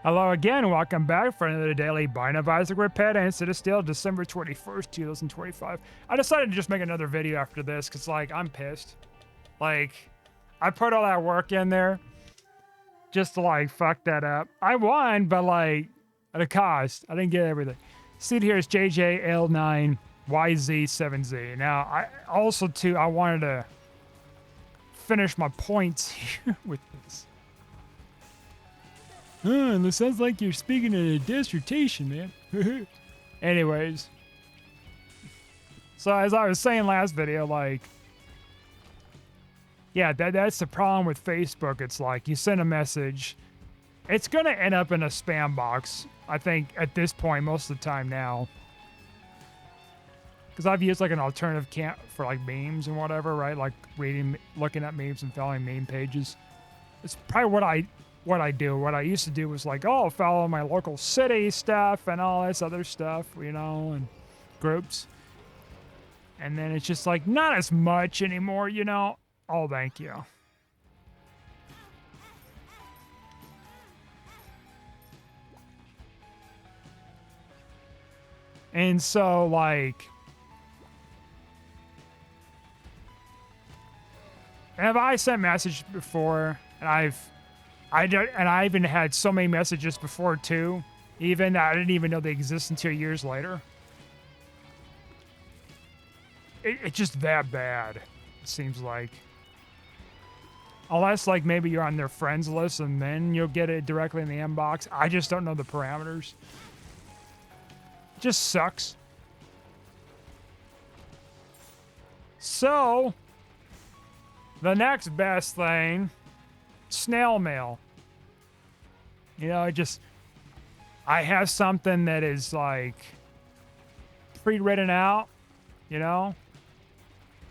Hello again, welcome back for another daily Bind of Isaac Repair and City Steel, December 21st, 2025. I decided to just make another video after this, because, like, I'm pissed. Like, I put all that work in there just to, like, fuck that up. I won, but, like, at a cost. I didn't get everything. See here is JJL9YZ7Z. Now, I also, too, I wanted to finish my points here with this. It sounds like you're speaking in a dissertation, man. Anyways. So as I was saying last video, like, yeah, that's the problem with Facebook. It's like you send a message, it's going to end up in a spam box, I think, at this point, most of the time now. Because I've used, like, an alternative camp for, like, memes and whatever, right? Like, looking at memes and following meme pages. It's probably what I do. What I used to do was like, oh, follow my local city stuff and all this other stuff, you know, and groups. And then it's just like, not as much anymore, you know. Oh, thank you. And so, like, have I sent messages before, and I even had so many messages before too, even that I didn't even know they exist until years later. It's just that bad, it seems like. Unless, like, maybe you're on their friends list and then you'll get it directly in the inbox. I just don't know the parameters. It just sucks. So, the next best thing, snail mail. You know, I have something that is, like, pre-written out, you know?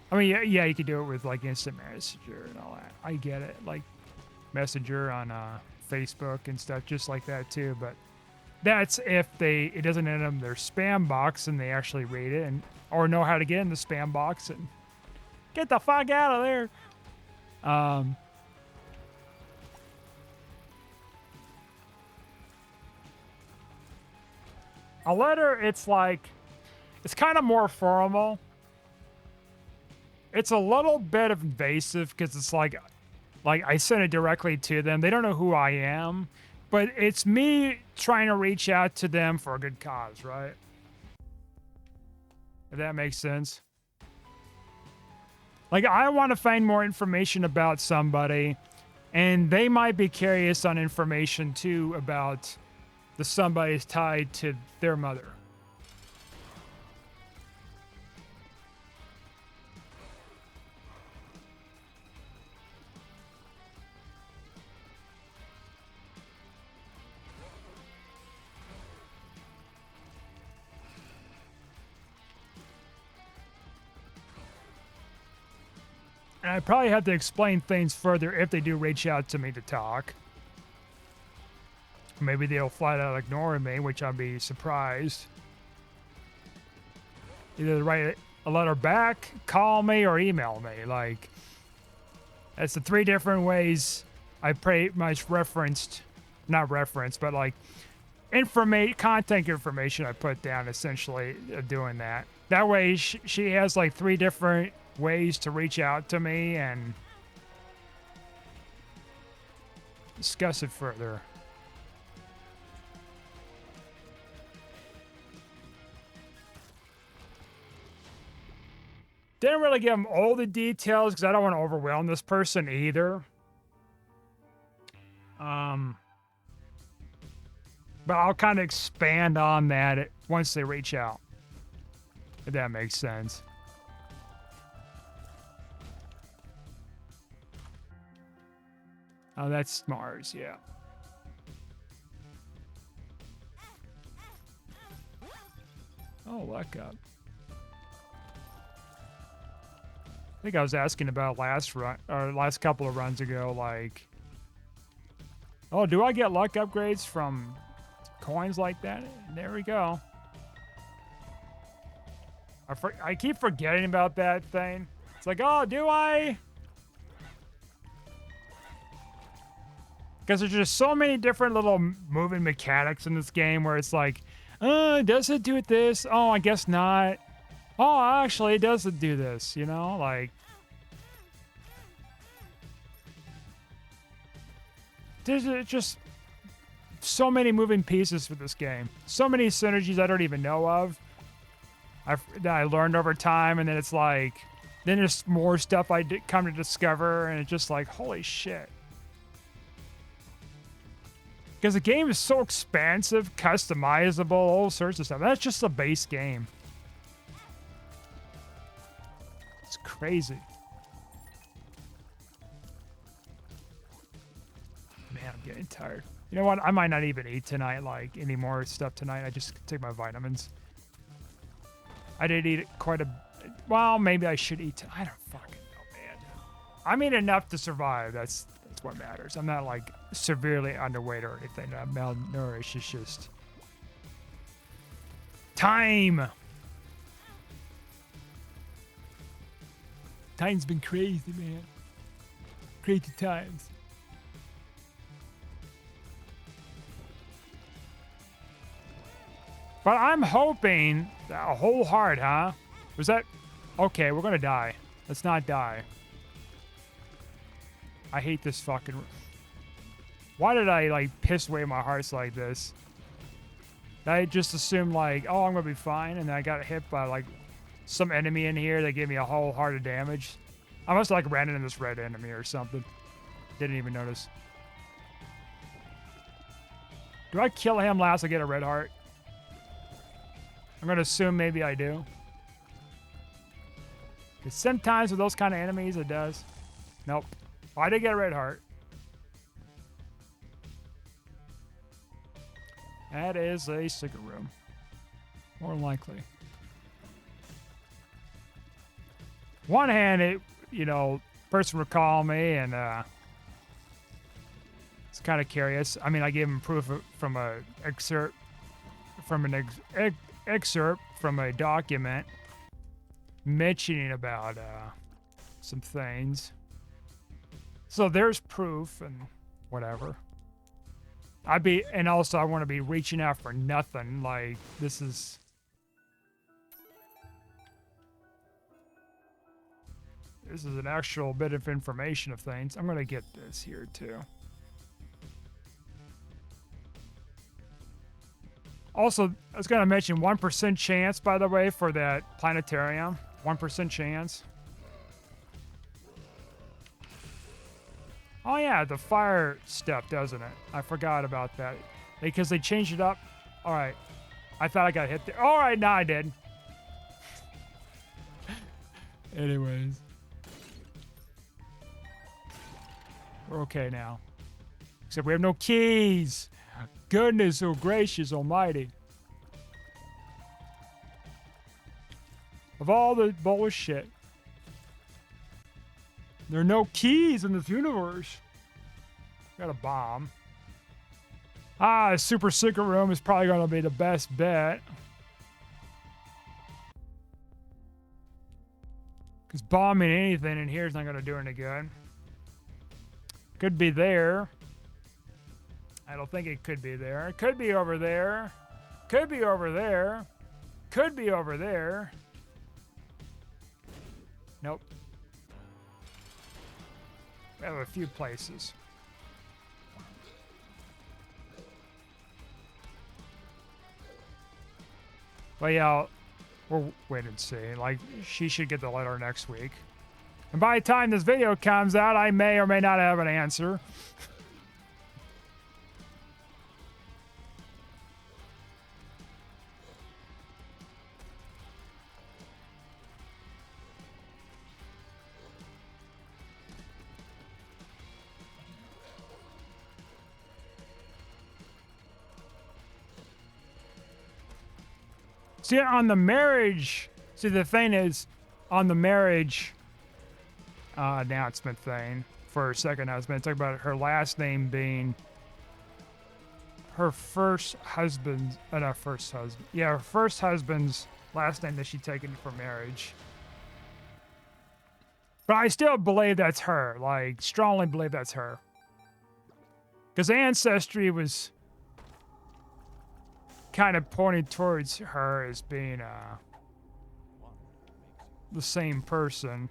I mean, yeah, you could do it with, like, instant messenger and all that. I get it. Like, messenger on Facebook and stuff just like that, too. But that's if it doesn't end up in their spam box and they actually read it or know how to get in the spam box and get the fuck out of there. A letter, it's like, it's kind of more formal. It's a little bit invasive because it's like I sent it directly to them. They don't know who I am, but it's me trying to reach out to them for a good cause, right? If that makes sense. Like, I want to find more information about somebody, and they might be curious on information too about the somebody's tied to their mother. And I probably have to explain things further if they do reach out to me to talk. Maybe they'll flat out ignore me, which I'd be surprised. Either write a letter back, call me, or email me. Like, that's the three different ways I pretty much not referenced, but like contact information I put down essentially doing that. That way she has like three different ways to reach out to me and discuss it further. Didn't really give them all the details because I don't want to overwhelm this person either. But I'll kind of expand on that once they reach out, if that makes sense. Oh, that's Mars, yeah. Oh, luck up. I think I was asking about last couple of runs ago, like, oh, do I get luck upgrades from coins like that? There we go. I keep forgetting about that thing. It's like, oh, do I? Because there's just so many different little moving mechanics in this game where it's like, does it do this? Oh, I guess not. Oh, actually, it doesn't do this, you know? Like, there's just so many moving pieces for this game. So many synergies I don't even know of. That I learned over time, and then it's like, then there's more stuff I come to discover, and it's just like, holy shit. Because the game is so expansive, customizable, all sorts of stuff. That's just the base game. It's crazy. Man, I'm getting tired. You know what? I might not even eat tonight, like, any more stuff tonight. I just take my vitamins. I did eat quite a... Well, maybe I should eat... I don't fucking know, man. I'm eating enough to survive. That's what matters. I'm not, like, severely underweight or anything. I'm malnourished. It's just... time! Time's been crazy, man. Crazy times. But I'm hoping... A whole heart, huh? Was that... Okay, we're gonna die. Let's not die. I hate this fucking... Why did I, like, piss away my hearts like this? I just assumed, like, oh, I'm gonna be fine, and then I got hit by, like, some enemy in here that gave me a whole heart of damage. I must have, like, ran into this red enemy or something. Didn't even notice. Do I kill him last I get a red heart? I'm gonna assume maybe I do. Because sometimes with those kind of enemies, it does. Nope. Oh, I did get a red heart. That is a secret room. More than likely. One hand, it, you know, person would call me and it's kind of curious. I mean, I gave him proof from a excerpt from an excerpt from a document mentioning about some things. So there's proof and whatever. And also I want to be reaching out for nothing. Like, this is an actual bit of information of things. I'm going to get this here too. Also, I was going to mention 1% chance, by the way, for that planetarium. 1% chance. Oh yeah, the fire stuff, doesn't it? I forgot about that. Because they changed it up. Alright. I thought I got hit there. Alright, now I did. Anyways. We're okay now. Except we have no keys. Goodness, oh gracious almighty. Of all the bullshit. There are no keys in this universe. Got a bomb. A super secret room is probably going to be the best bet. Because bombing anything in here is not going to do any good. Could be there. I don't think it could be there. It could be over there. Could be over there. Could be over there. Nope. We have a few places. But yeah, we'll wait and see. Like, she should get the letter next week. And by the time this video comes out, I may or may not have an answer. See, on the marriage... See, the thing is, on the marriage announcement thing for her second husband, talk about her last name being her first husband's... not first husband. Yeah, her first husband's last name that she'd taken for marriage. But I still believe that's her. Like, strongly believe that's her. Because Ancestry was kind of pointed towards her as being the same person.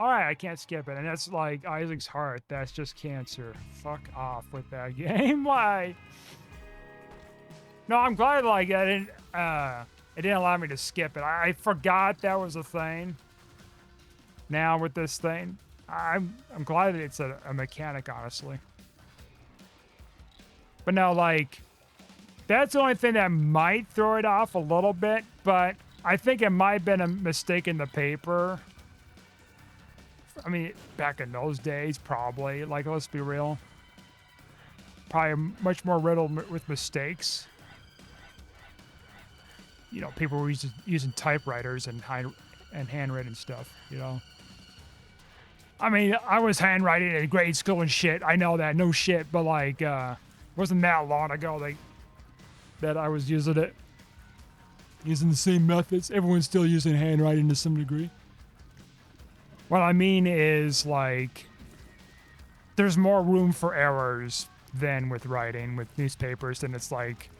Alright, I can't skip it. And that's like Isaac's heart. That's just cancer. Fuck off with that game. Why? No, I'm glad like it didn't allow me to skip it. I forgot that was a thing. Now with this thing, I'm glad that it's a mechanic, honestly. But no, like, that's the only thing that might throw it off a little bit, but I think it might have been a mistake in the paper. I mean, back in those days, probably. Like, let's be real. Probably much more riddled with mistakes. You know, people were using typewriters and handwritten stuff, you know. I mean, I was handwriting in grade school and shit. I know that, no shit, but like, wasn't that long ago that I was using it. Using the same methods. Everyone's still using handwriting to some degree. What I mean is, like, there's more room for errors than with writing, with newspapers, and it's like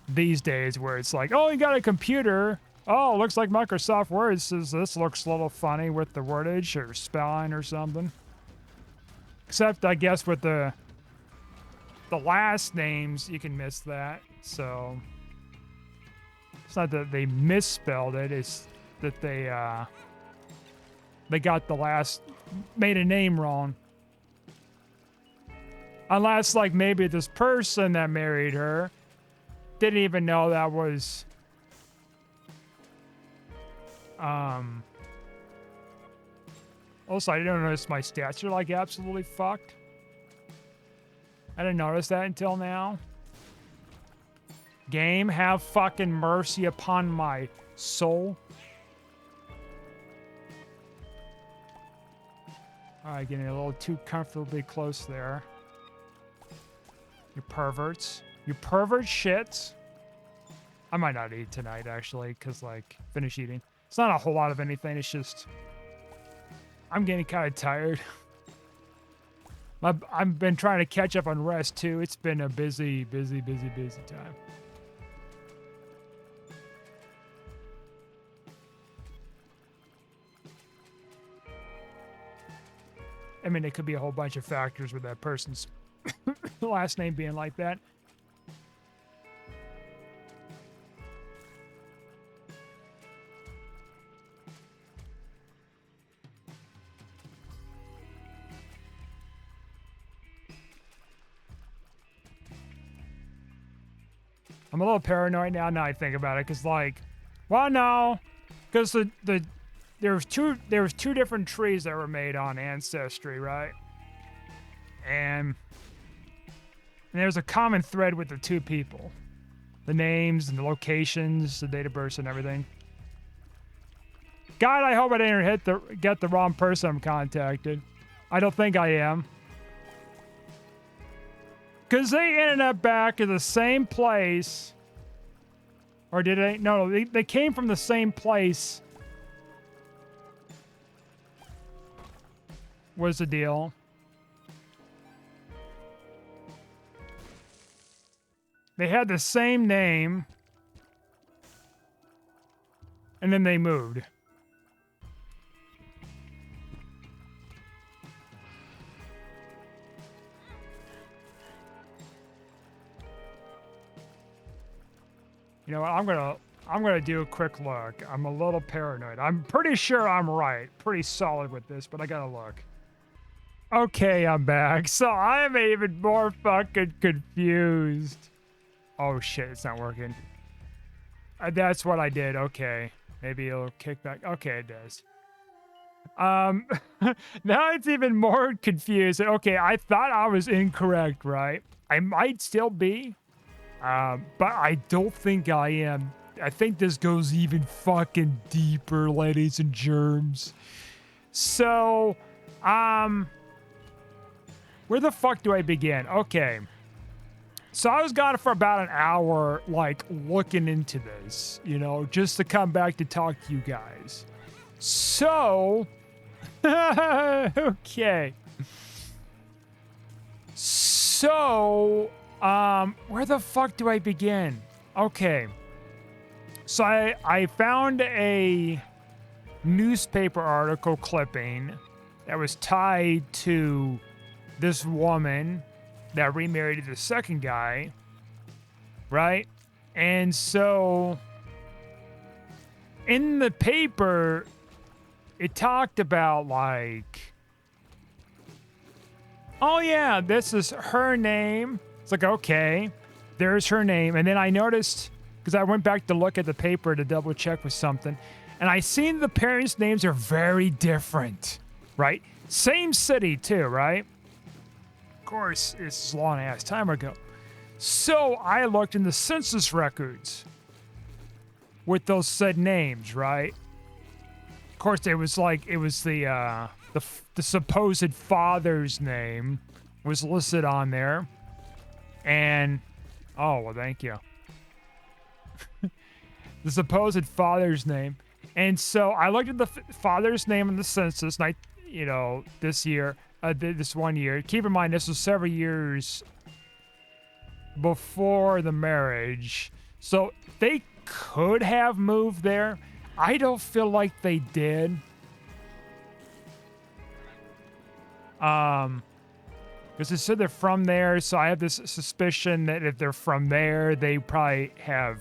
these days where it's like, oh, you got a computer. Oh, looks like Microsoft Word says this looks a little funny with the wordage or spelling or something. Except, I guess, with the last names, you can miss that. So it's not that they misspelled it, it's that they got the last, made a name wrong. Unless, like, maybe this person that married her didn't even know that was, also, I didn't notice my stats are, like, absolutely fucked. I didn't notice that until now. Game, have fucking mercy upon my soul. Alright, getting a little too comfortably close there. You perverts. You pervert shits. I might not eat tonight, actually, because, like, finish eating. It's not a whole lot of anything, it's just I'm getting kind of tired. I've been trying to catch up on rest, too. It's been a busy time. I mean, it could be a whole bunch of factors with that person's last name being like that. I'm a little paranoid now I think about it, because, like, well, no, because there was two different trees that were made on Ancestry, right? And there's a common thread with the two people. The names and the locations, the date of birth and everything. God, I hope I didn't get the wrong person I'm contacted. I don't think I am. Because they ended up back at the same place. Or did they? No, they came from the same place. Was the deal. They had the same name. And then they moved. You know what? I'm gonna do a quick look. I'm a little paranoid. I'm pretty sure I'm right. Pretty solid with this, but I gotta look. Okay, I'm back. So I am even more fucking confused. Oh shit, it's not working. That's what I did. Okay. Maybe it'll kick back. Okay, it does. Now it's even more confused. Okay, I thought I was incorrect, right? I might still be. But I don't think I am. I think this goes even fucking deeper, ladies and germs. So, where the fuck do I begin? Okay. So I was gone for about an hour, like looking into this, just to come back to talk to you guys. So, okay. So, where the fuck do I begin? Okay. So I found a newspaper article clipping that was tied to this woman that remarried the second guy, right? And so in the paper, it talked about like, oh yeah, this is her name. It's like, okay, there's her name. And then I noticed, because I went back to look at the paper to double check with something, and I seen the parents' names are very different, right? Same city too, right? Of course, it's a long ass time ago. So I looked in the census records with those said names, right? Of course, it was the supposed father's name was listed on there, and oh well, thank you. The supposed father's name, and so I looked at the father's name in the census, and this year, this 1 year. Keep in mind, this was several years before the marriage, so they could have moved there. I don't feel like they did. Because they said they're from there, so I have this suspicion that if they're from there, they probably have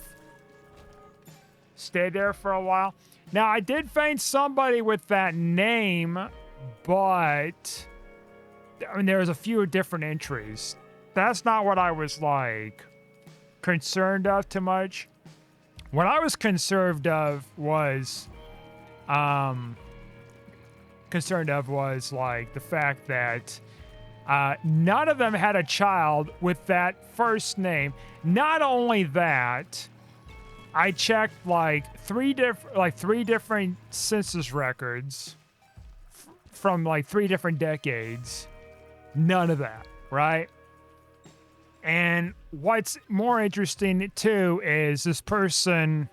stayed there for a while. Now, I did find somebody with that name, but there was a few different entries. That's not what I was concerned of too much. What I was concerned of was the fact that none of them had a child with that first name. Not only that, I checked three different census records from 3 different decades. None of that, right? And what's more interesting too is this person,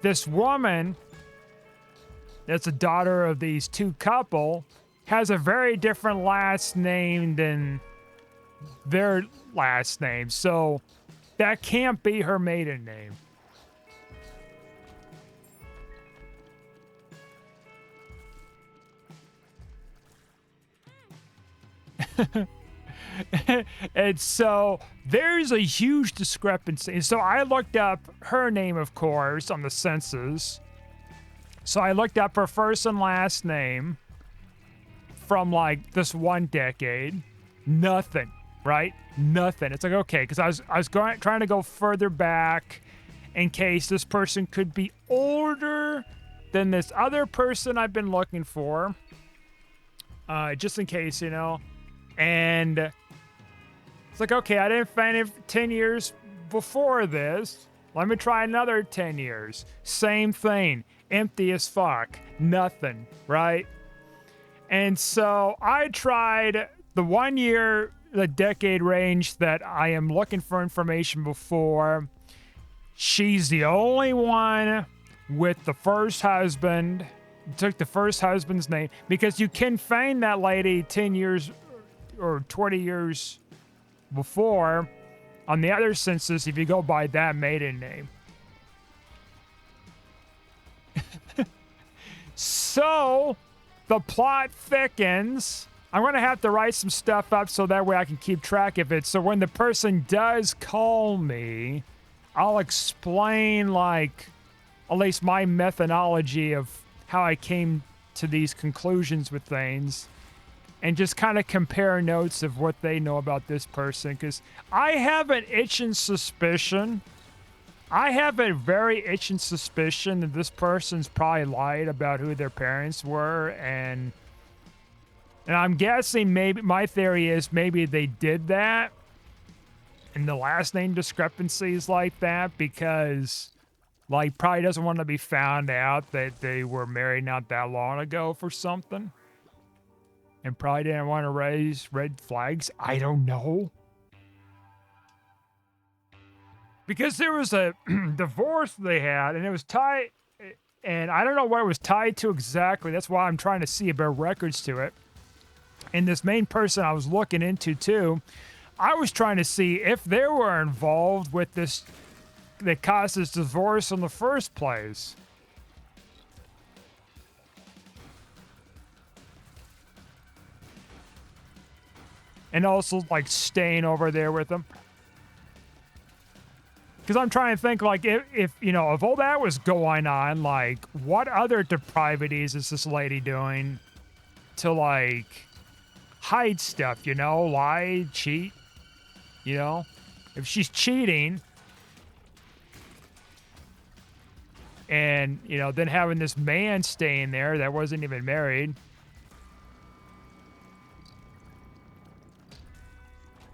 this woman that's a daughter of these two couple, has a very different last name than their last name. So that can't be her maiden name. And so there's a huge discrepancy. And so I looked up her name, of course, on the census. So I looked up her first and last name from this one decade. Nothing, right? Nothing. It's like, okay, because I was trying to go further back in case this person could be older than this other person I've been looking for. Just in case, And it's like, okay, I didn't find it 10 years before this. Let me try another 10 years. Same thing. Empty as fuck. Nothing, right? And so I tried the 1 year, the decade range that I am looking for information before. She's the only one with the first husband. Took the first husband's name because you can find that lady 10 years or 20 years before on the other census if you go by that maiden name. So the plot thickens. I'm going to have to write some stuff up so that way I can keep track of it. So when the person does call me, I'll explain at least my methodology of how I came to these conclusions with things, and just kind of compare notes of what they know about this person. Because I have an itching suspicion. I have a very itching suspicion that this person's probably lied about who their parents were. And I'm guessing maybe, my theory is maybe they did that. And the last name discrepancies like that because probably doesn't want to be found out that they were married not that long ago for something. And probably didn't want to raise red flags. I don't know. because there was a divorce they had, and it was tied, and I don't know what it was tied to exactly. That's why I'm trying to see about records to it. And this main person I was looking into too, I was trying to see if they were involved with this that caused this divorce in the first place. And also like staying over there with them. Because I'm trying to think, like, if, you know, if all that was going on, like, what other depravities is this lady doing to, like, hide stuff, you know? Lie, cheat, you know? If she's cheating and, you know, then having this man staying there that wasn't even married.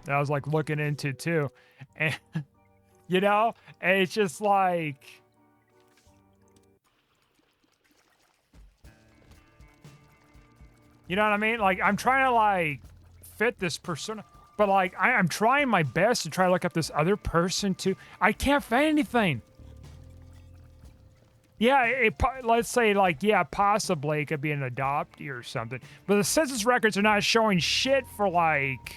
That I was, like, looking into, too. And... You know? And it's just like... You know what I mean? Like, I'm trying to, like, fit this persona. But, like, I'm trying my best to try to look up this other person, too. I can't find anything. Yeah, let's say, like, yeah, possibly it could be an adoptee or something. But the census records are not showing shit for, like...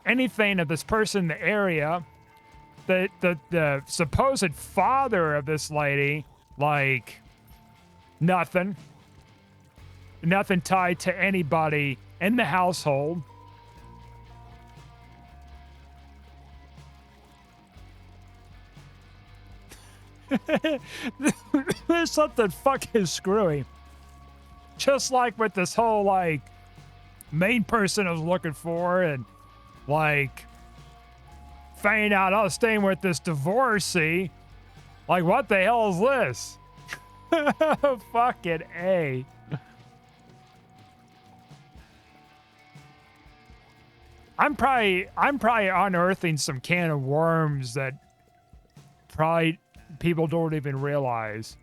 anything of this person in the area. The supposed father of this lady, like, nothing tied to anybody in the household. There's something fucking screwy. Just like with this whole, like, main person I was looking for, and like finding out I was staying with this divorcee. Like, what the hell is this? Fucking A. I'm probably unearthing some can of worms that probably people don't even realize.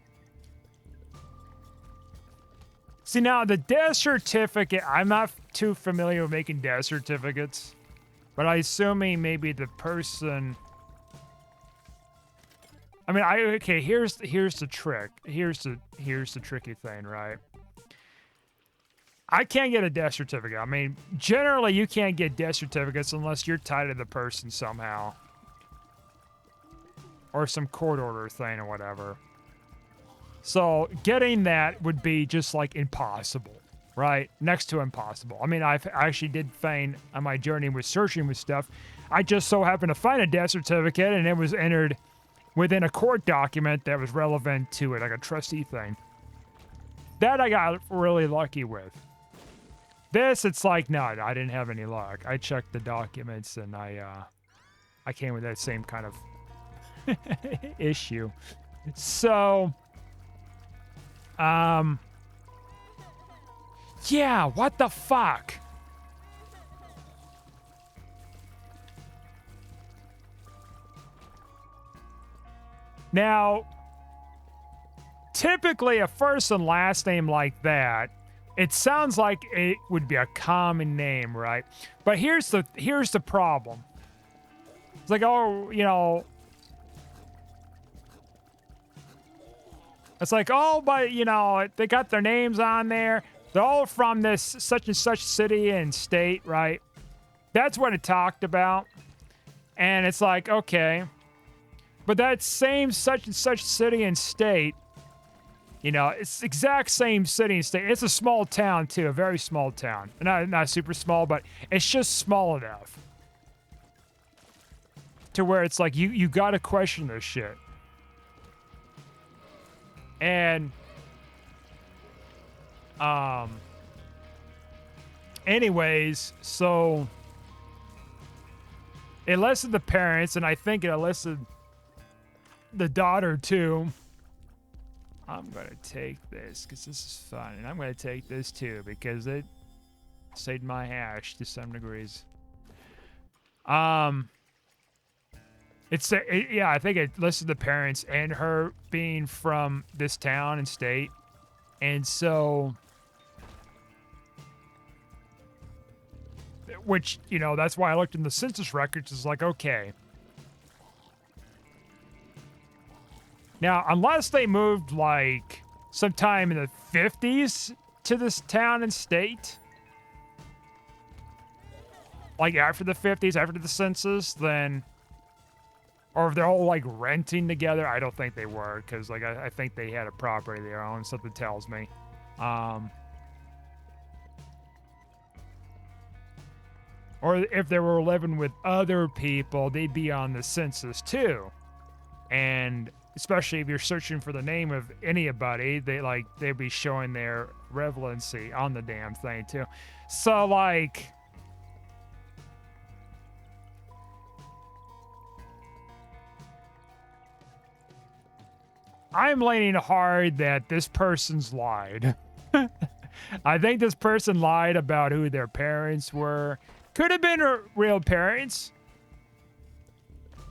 See, now the death certificate, I'm not too familiar with making death certificates. But I assuming maybe the person... I mean, okay, here's the trick. Here's the tricky thing, right? I can't get a death certificate. I mean, generally you can't get death certificates unless you're tied to the person somehow. Or some court order thing or whatever. So getting that would be just like impossible. Right? Next to impossible. I mean, I actually did find on my journey with searching with stuff, I just so happened to find a death certificate and it was entered within a court document that was relevant to it, like a trustee thing. That I got really lucky with. This, it's like, no, I didn't have any luck. I checked the documents and I came with that same kind of issue. So, yeah, what the fuck? Now, typically a first and last name like that, it sounds like it would be a common name, right? But here's the problem. It's like, oh, you know, it's like, oh, but, you know, they got their names on there. They're all from this such and such city and state, right? That's what it talked about. And it's like, okay. But that same such and such city and state, you know, it's exact same city and state. It's a small town, too. A very small town. Not super small, but it's just small enough. To where it's like, you gotta question this shit. And... anyways, so it listed the parents, and I think it listed the daughter too. I'm gonna take this because this is fun, and I'm gonna take this too because it saved my hash to some degrees. Yeah, I think it listed the parents and her being from this town and state, and so. Which, you know, that's why I looked in the census records. It's like, okay, Now, unless they moved like sometime in the 50s to this town and state, like after the 50s, after the census, then, or if they're all like renting together, I don't think they were, because like I think they had a property of their own, something tells me. Or if they were living with other people, they'd be on the census too. And especially if you're searching for the name of anybody, they'd be showing their relevancy on the damn thing too. So like, I'm leaning hard that this person's lied. I think this person lied about who their parents were. Could have been her real parents.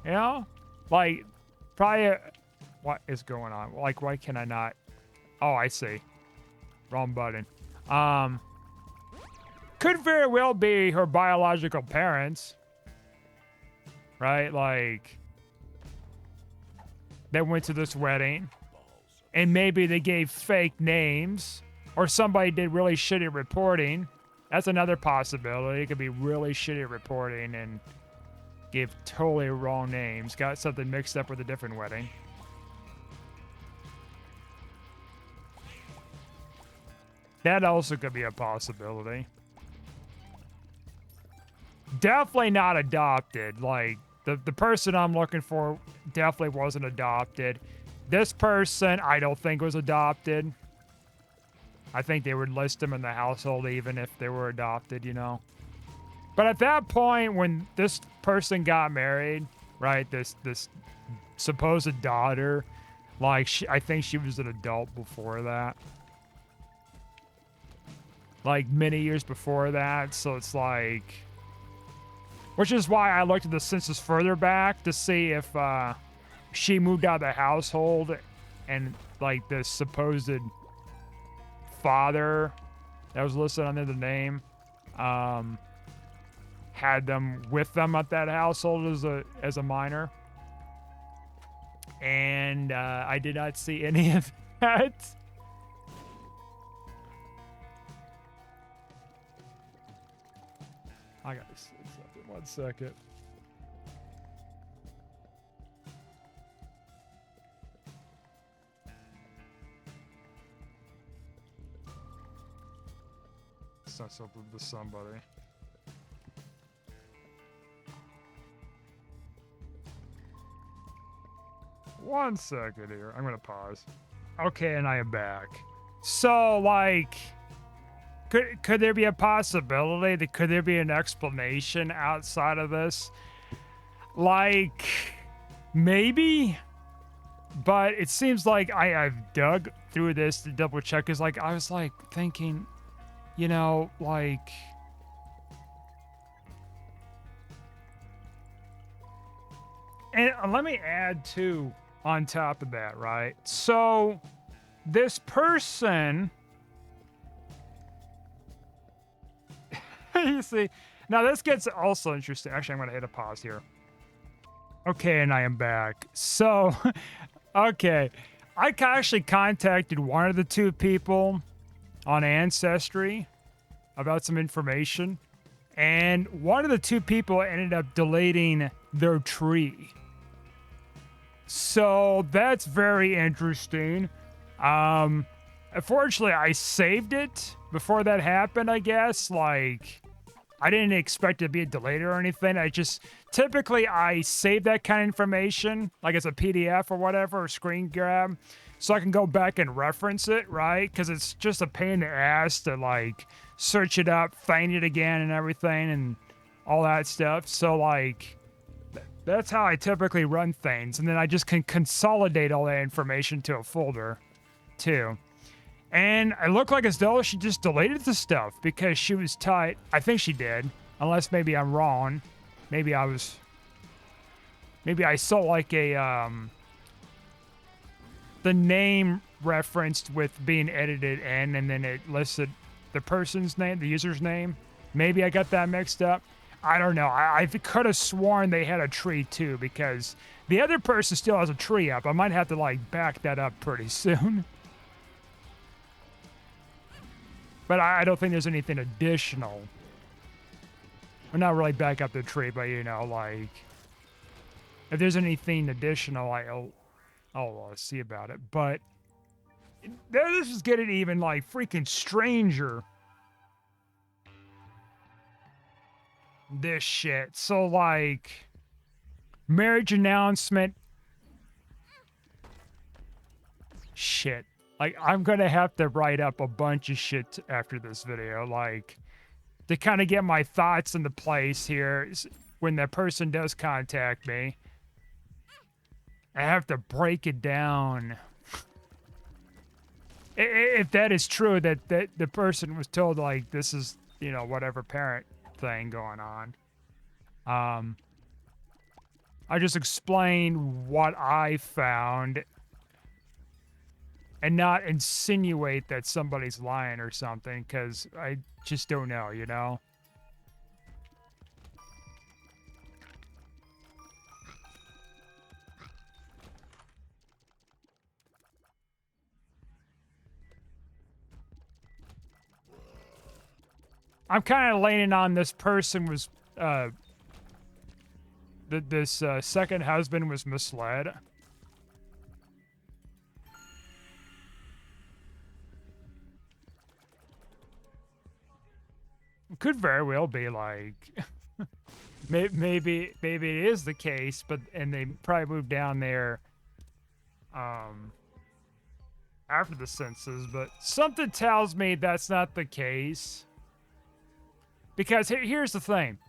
You know? Like, probably... what is going on? Like, why can I not... Oh, I see. Wrong button. Could very well be her biological parents. Right? Like... They went to this wedding, and maybe they gave fake names, or somebody did really shitty reporting. That's another possibility. It could be really shitty reporting and give totally wrong names. Got something mixed up with a different wedding. That also could be a possibility. Definitely not adopted. Like, the person I'm looking for definitely wasn't adopted. This person, I don't think was adopted. I think they would list them in the household even if they were adopted, you know. But at that point, when this person got married, right, this supposed daughter, like, I think she was an adult before that. Like, many years before that, so it's like... Which is why I looked at the census further back to see if she moved out of the household and, like, the supposed father that was listed under the name had them with them at that household as a minor. And I did not see any of that. I gotta see something. 1 second. Send something to somebody. One second here. I'm gonna pause. Okay, and I am back. So, like... Could there be a possibility that could there be an explanation outside of this? Like, maybe, but it seems like I've dug through this to double check. Cause like, I was like thinking, you know, like, and let me add too on top of that, right? So this person, you see, now this gets also interesting. Actually, I'm going to hit a pause here. Okay, and I am back. So, okay, I actually contacted one of the two people on Ancestry about some information, and one of the two people ended up deleting their tree. So that's very interesting. Unfortunately, I saved it before that happened, I guess. Like, I didn't expect it to be delayed or anything. Typically I save that kind of information, like as a PDF or whatever, or screen grab, so I can go back and reference it, right? Because it's just a pain in the ass to, like, search it up, find it again and everything and all that stuff. So, like, that's how I typically run things. And then I just can consolidate all that information to a folder, too. And it looked like as though she just deleted the stuff because she was tight. I think she did, unless maybe I'm wrong. Maybe I saw like a, the name referenced with being edited in, and then it listed the person's name, the user's name. Maybe I got that mixed up. I don't know. I could have sworn they had a tree too, because the other person still has a tree up. I might have to like back that up pretty soon. But I don't think there's anything additional. Well, not really back up the tree, but you know, like if there's anything additional, I'll see about it. But this is getting even like freaking stranger. This shit. So like marriage announcement. Shit. Like I'm gonna have to write up a bunch of shit after this video, like to kind of get my thoughts into place here when the person does contact me. I have to break it down. If that is true, that the person was told like this is, you know, whatever parent thing going on. I just explain what I found and not insinuate that somebody's lying or something, because I just don't know, you know? I'm kind of leaning on this person was, this second husband was misled. Could very well be like, maybe it is the case, but and they probably moved down there, after the census. But something tells me that's not the case. Because here's the thing.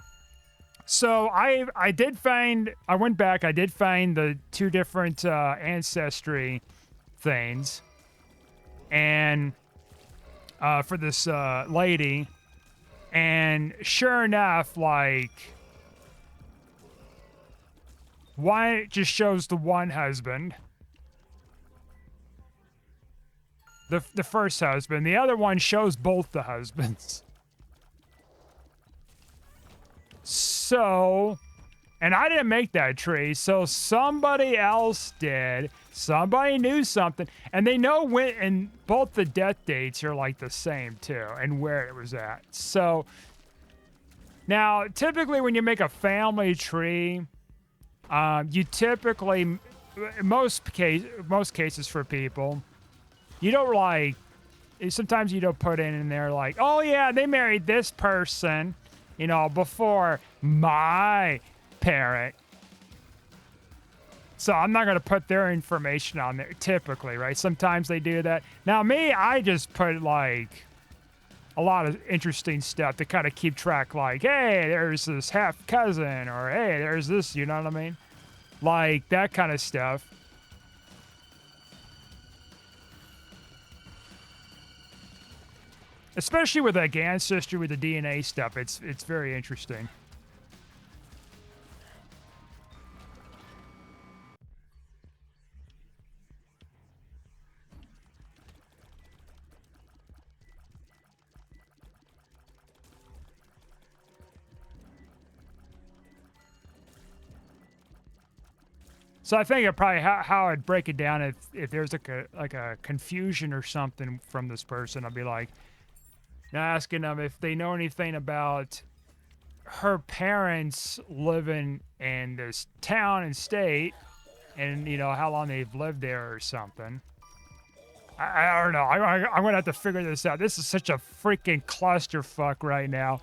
So I did find, I went back, I did find the two different ancestry things, and for this lady, and sure enough, like one just shows the one husband, the first husband. The other one shows both the husbands. So, and I didn't make that tree, so somebody else did. Somebody knew something, and they know when, and both the death dates are like the same too, and where it was at. So, now typically when you make a family tree, you typically, most cases for people, you don't like, sometimes you don't put in there like, oh yeah, they married this person, you know, before my parent. So I'm not going to put their information on there typically, right? Sometimes they do that. Now me, I just put like a lot of interesting stuff to kind of keep track, like, hey, there's this half cousin, or hey, there's this, you know what I mean? Like that kind of stuff. Especially with like ancestry, with the DNA stuff, it's very interesting. So I think it probably how I'd break it down, if there's like a confusion or something from this person, I'd be like, asking them if they know anything about her parents living in this town and state, and you know how long they've lived there or something. I don't know. I'm gonna have to figure this out. This is such a freaking clusterfuck right now.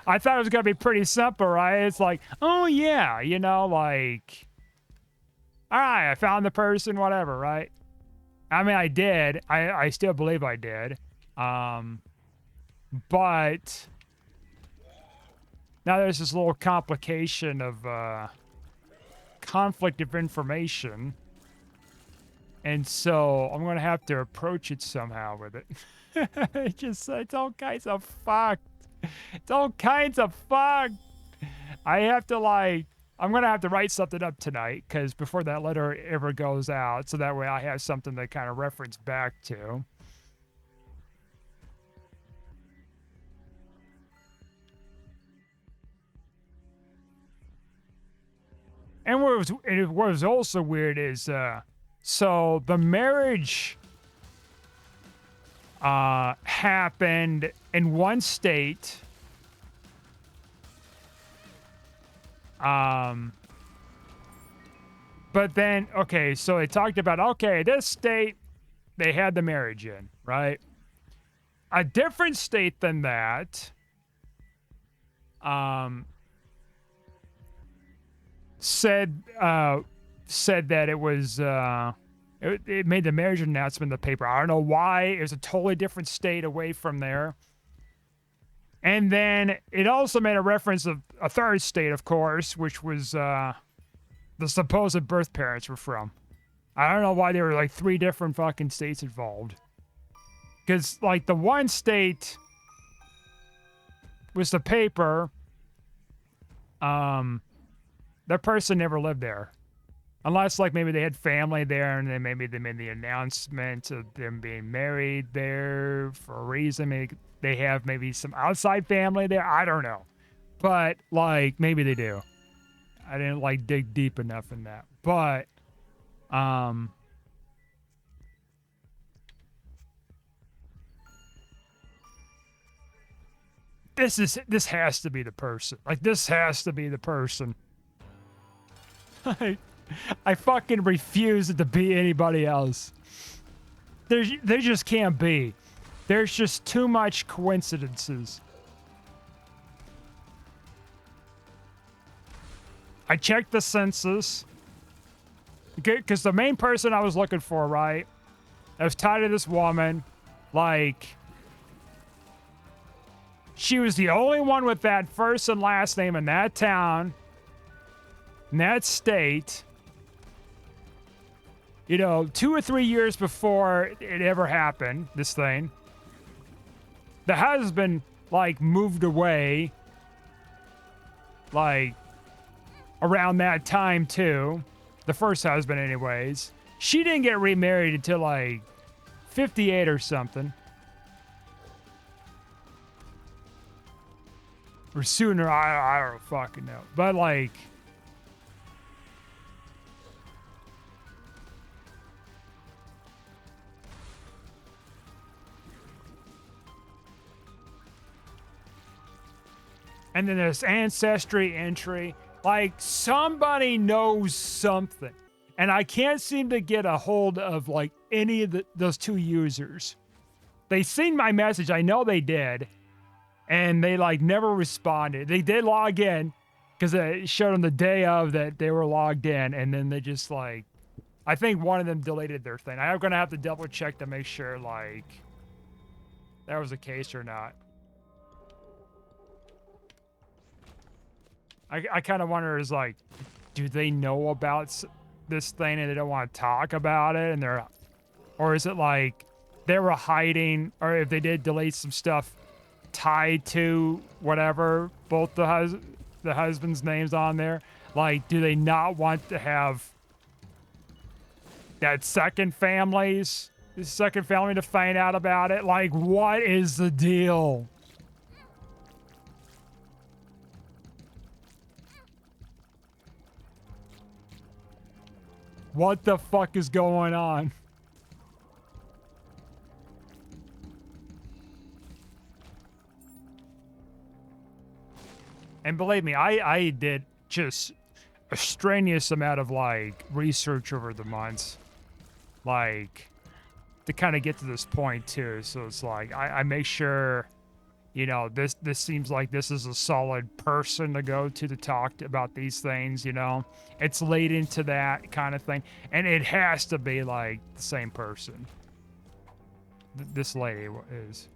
I thought it was gonna be pretty simple, right? It's like, oh yeah, you know, like, all right, I found the person, whatever, right? I mean, I did. I still believe I did. But now there's this little complication of conflict of information. And so I'm going to have to approach it somehow with it. It's all kinds of fucked. It's all kinds of fucked. I have to like, I'm going to have to write something up tonight, because before that letter ever goes out, so that way I have something to kind of reference back to. And what was also weird is, so the marriage happened in one state. But then, okay, so they talked about, okay, this state, they had the marriage in, right? A different state than that, said that it was, it made the marriage announcement in the paper. I don't know why. It was a totally different state away from there. And then it also made a reference of a third state, of course, which was the supposed birth parents were from. I don't know why there were like 3 different fucking states involved. Because, like, the one state was the paper. That person never lived there. Unless, like, maybe they had family there and then maybe they made the announcement of them being married there for a reason. Maybe they have maybe some outside family there. I don't know. But, like, maybe they do. I didn't, like, dig deep enough in that. But, this has to be the person. Like, this has to be the person. I fucking refuse it to be anybody else. There just can't be. There's just too much coincidences. I checked the census. Because the main person I was looking for, right? I was tied to this woman. Like, she was the only one with that first and last name in that town, in that state. You know, 2 or 3 years before it ever happened, this thing. The husband, like, moved away, like, around that time, too. The first husband, anyways. She didn't get remarried until, like, 58 or something. Or sooner, I don't fucking know. But, like... And then there's ancestry entry. Like, somebody knows something. And I can't seem to get a hold of, like, any of those 2 users. They seen my message. I know they did. And they, like, never responded. They did log in. Because it showed them the day of that they were logged in. And then they just, like... I think one of them deleted their thing. I'm going to have to double check to make sure, like... that was the case or not. I kind of wonder, is like, do they know about this thing and they don't want to talk about it? And they're, or is it like they were hiding, or if they did delete some stuff tied to whatever, both the husband's names on there, like, do they not want to have that second family to find out about it? Like, what is the deal? What the fuck is going on? And believe me, I did just a strenuous amount of, like, research over the months. Like, to kind of get to this point, too. So it's like, I make sure, you know, this seems like this is a solid person to go to talk about these things, you know? It's laid into that kind of thing. And it has to be, like, the same person. This lady is.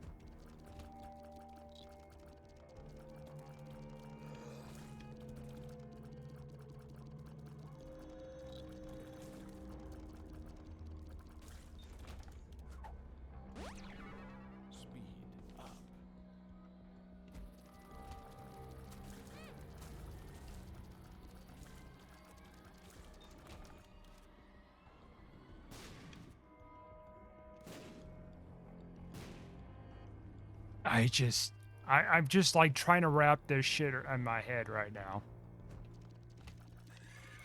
I'm just like trying to wrap this shit in my head right now.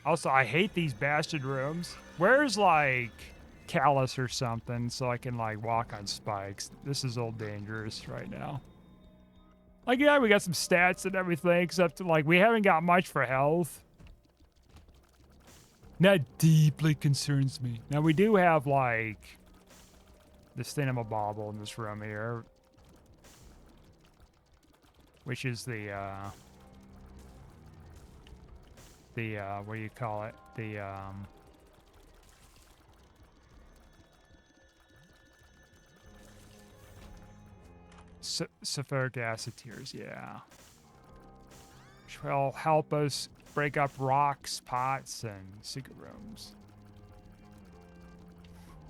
Also, I hate these bastard rooms. Where's, like, Callus or something so I can, like, walk on spikes? This is all dangerous right now. Like, yeah, we got some stats and everything, except, like, we haven't got much for health. That deeply concerns me. Now, we do have, like, this thingamabobble in this room here, which is the, what do you call it? The, sulfuric acid tears, yeah. Which will help us break up rocks, pots, and secret rooms.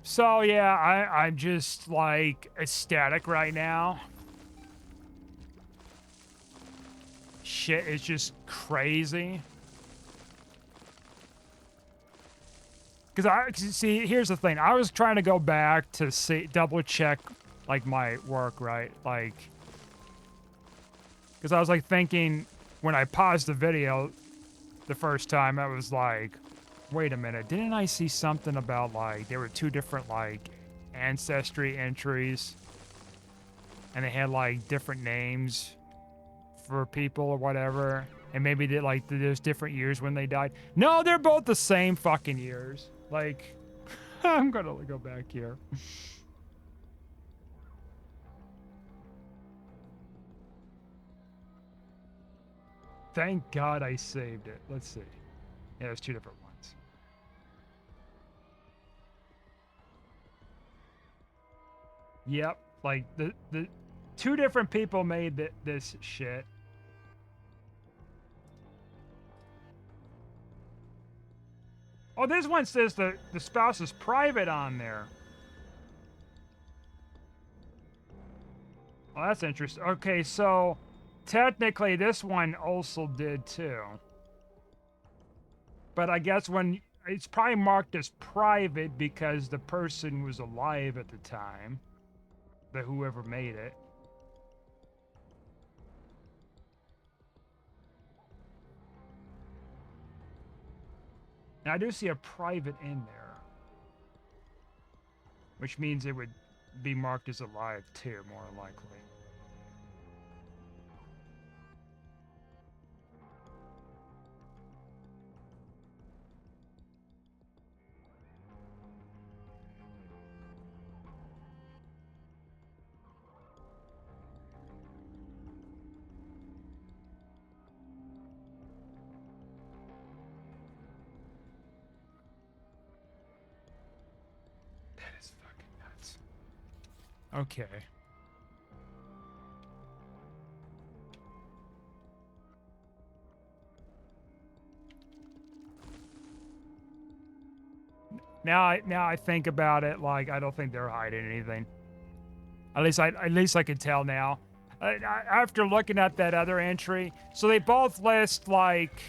So, yeah, I'm just, like, ecstatic right now. Shit is just crazy. Because see, here's the thing. I was trying to go back to see, double check, like, my work, right? Like, because I was, like, thinking when I paused the video the first time, I was like, wait a minute, didn't I see something about, like, there were two different, like, ancestry entries, and they had, like, different names for people or whatever, and maybe they, like, there's different years when they died. No, they're both the same fucking years. Like, I'm gonna go back here. Thank God I saved it. Let's see. Yeah, there's two different ones. Yep, like the two different people made this shit. Oh, this one says the spouse is private on there. Well, that's interesting. Okay, so technically this one also did too. But I guess when it's probably marked as private because the person was alive at the time, whoever made it. Now I do see a private in there, which means it would be marked as alive too, more likely. That is fucking nuts. Okay. Now I think about it, like, I don't think they're hiding anything. At least I can tell now. After looking at that other entry, so they both list, like,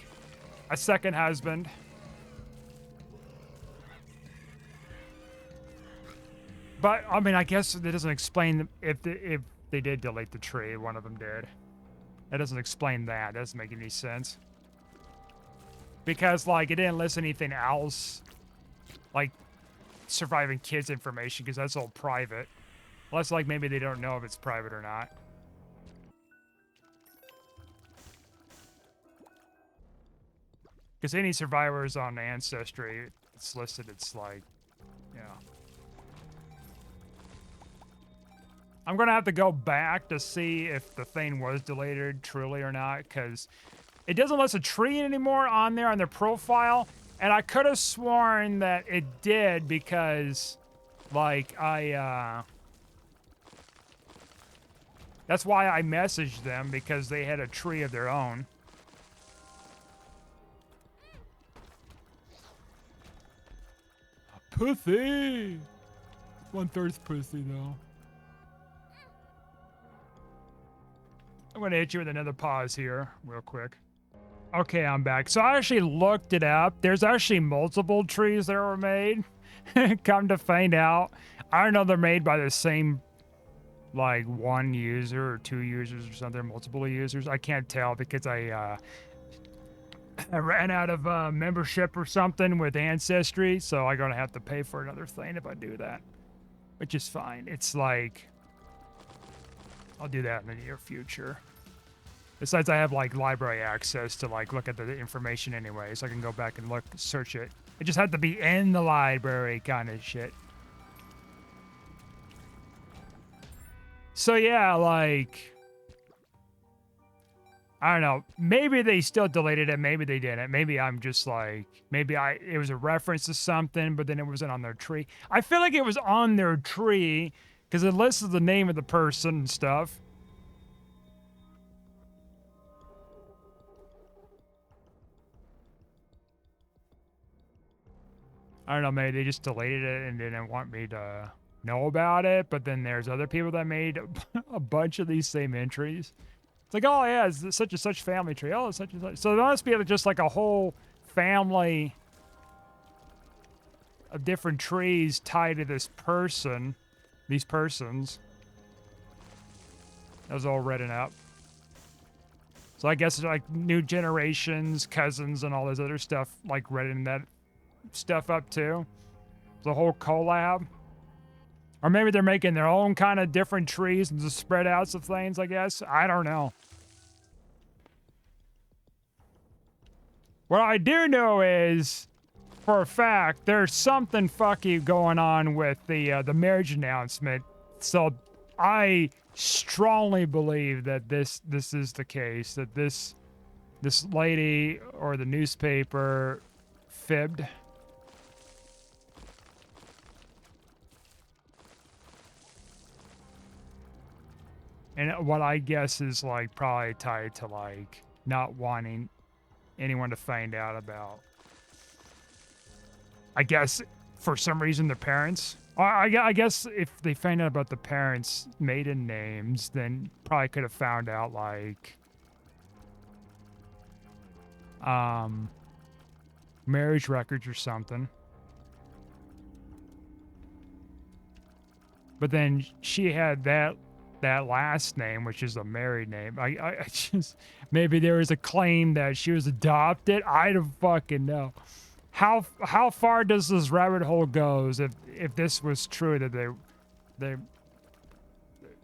a second husband. But I mean, I guess that doesn't explain if they did delete the tree. One of them did. That doesn't explain that. That doesn't make any sense. Because, like, it didn't list anything else, like surviving kids information, because that's all private. Unless, like, maybe they don't know if it's private or not. Because any survivors on Ancestry, it's listed, it's like, yeah. I'm gonna have to go back to see if the thing was deleted truly or not, because it doesn't list a tree anymore on there on their profile, and I could have sworn that it did because, like, that's why I messaged them, because they had a tree of their own. Pussy! 1/3 pussy, though. I'm gonna hit you with another pause here, real quick. Okay, I'm back. So I actually looked it up. There's actually multiple trees that were made. Come to find out, I don't know, they're made by the same, like, one user or two users or something, multiple users. I can't tell because I I ran out of membership or something with Ancestry, so I'm gonna have to pay for another thing if I do that, which is fine. It's like I'll do that in the near future. Besides, I have like library access to like look at the information anyway, so I can go back and look, search it. It just had to be in the library kind of shit. So yeah, like I don't know. Maybe they still deleted it. Maybe they didn't. Maybe I'm just like, it was a reference to something, but then it wasn't on their tree. I feel like it was on their tree because it lists the name of the person and stuff. I don't know. Maybe they just deleted it and didn't want me to know about it. But then there's other people that made a bunch of these same entries. It's like, oh yeah, it's such and such family tree. Oh, it's such and such. So there must be just like a whole family of different trees tied to this person, these persons. That was all written up. So I guess it's like new generations, cousins, and all this other stuff, like writing that stuff up too. The whole collab. Or maybe they're making their own kind of different trees and just spread outs of things, I guess. I don't know. What I do know is, for a fact, there's something fucky going on with the marriage announcement. So I strongly believe that this is the case, that this lady or the newspaper fibbed. And what I guess is like probably tied to like not wanting anyone to find out about. I guess for some reason the parents. I guess if they find out about the parents' maiden names, then probably could have found out like marriage records or something. But then she had that last name, which is a married name. I just, maybe there was a claim that she was adopted. I don't fucking know. How far does this rabbit hole goes if this was true that they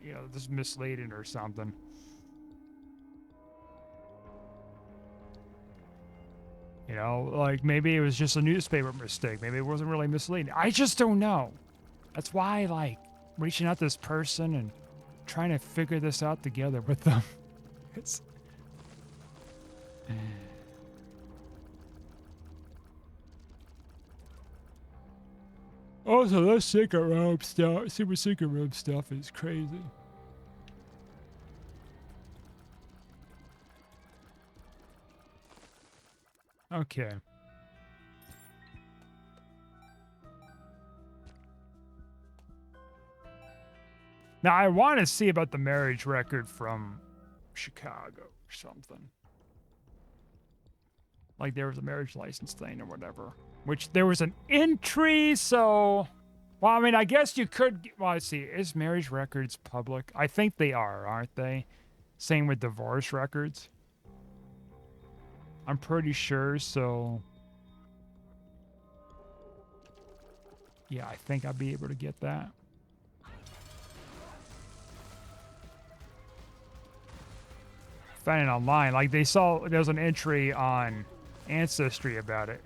you know, this is misleading or something. You know, like maybe it was just a newspaper mistake. Maybe it wasn't really misleading. I just don't know. That's why, like, reaching out to this person and trying to figure this out together with them. It's... Also, this secret room stuff, super secret room stuff is crazy. Okay. Now, I want to see about the marriage record from Chicago or something. Like there was a marriage license thing or whatever. Which there was an entry, so... Well, I mean, I guess you could... Well, let's see. Is marriage records public? I think they are, aren't they? Same with divorce records. I'm pretty sure, so... Yeah, I think I'll be able to get that. Found it online. Like, they saw... There was an entry on Ancestry about it.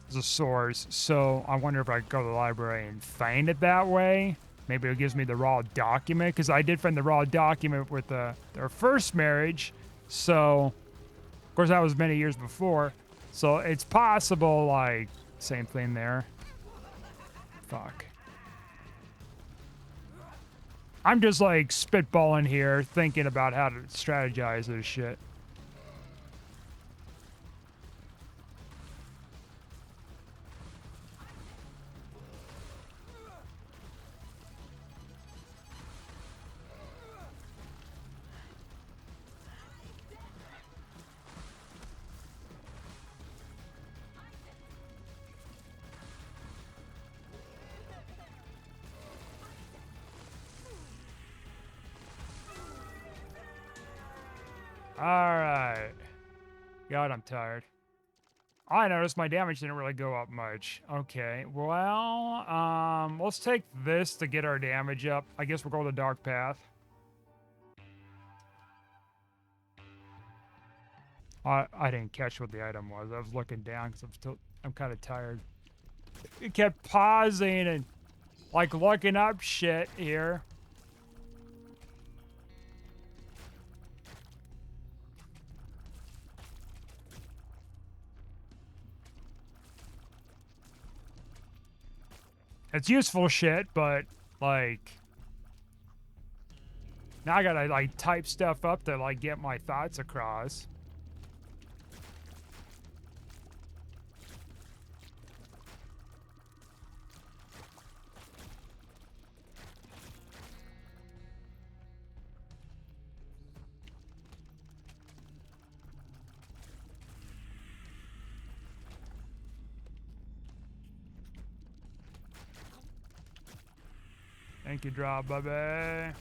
As a source, so I wonder if I could go to the library and find it that way. Maybe it gives me the raw document, because I did find the raw document with their first marriage. So, of course, that was many years before. So it's possible, like, same thing there. Fuck. I'm just, like, spitballing here, thinking about how to strategize this shit. Alright. God, I'm tired. I noticed my damage didn't really go up much. Okay, well, let's take this to get our damage up. I guess we'll go the dark path. I didn't catch what the item was. I was looking down because I'm kind of tired. It kept pausing and like looking up shit here. It's useful shit, but like now I gotta like type stuff up to like get my thoughts across. Thank you, drop, baby.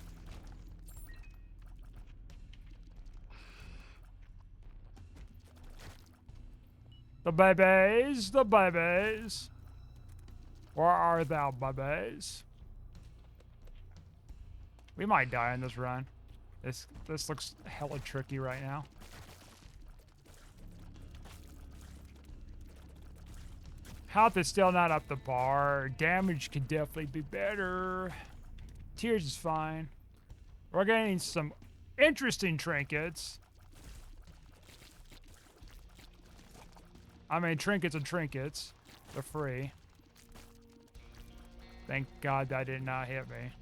The babies, the babies. Where are thou, babies? We might die in this run. This looks hella tricky right now. Health is still not up to par. Damage could definitely be better. Tears is fine. We're getting some interesting trinkets. I mean, trinkets and trinkets. They're free. Thank God that did not hit me.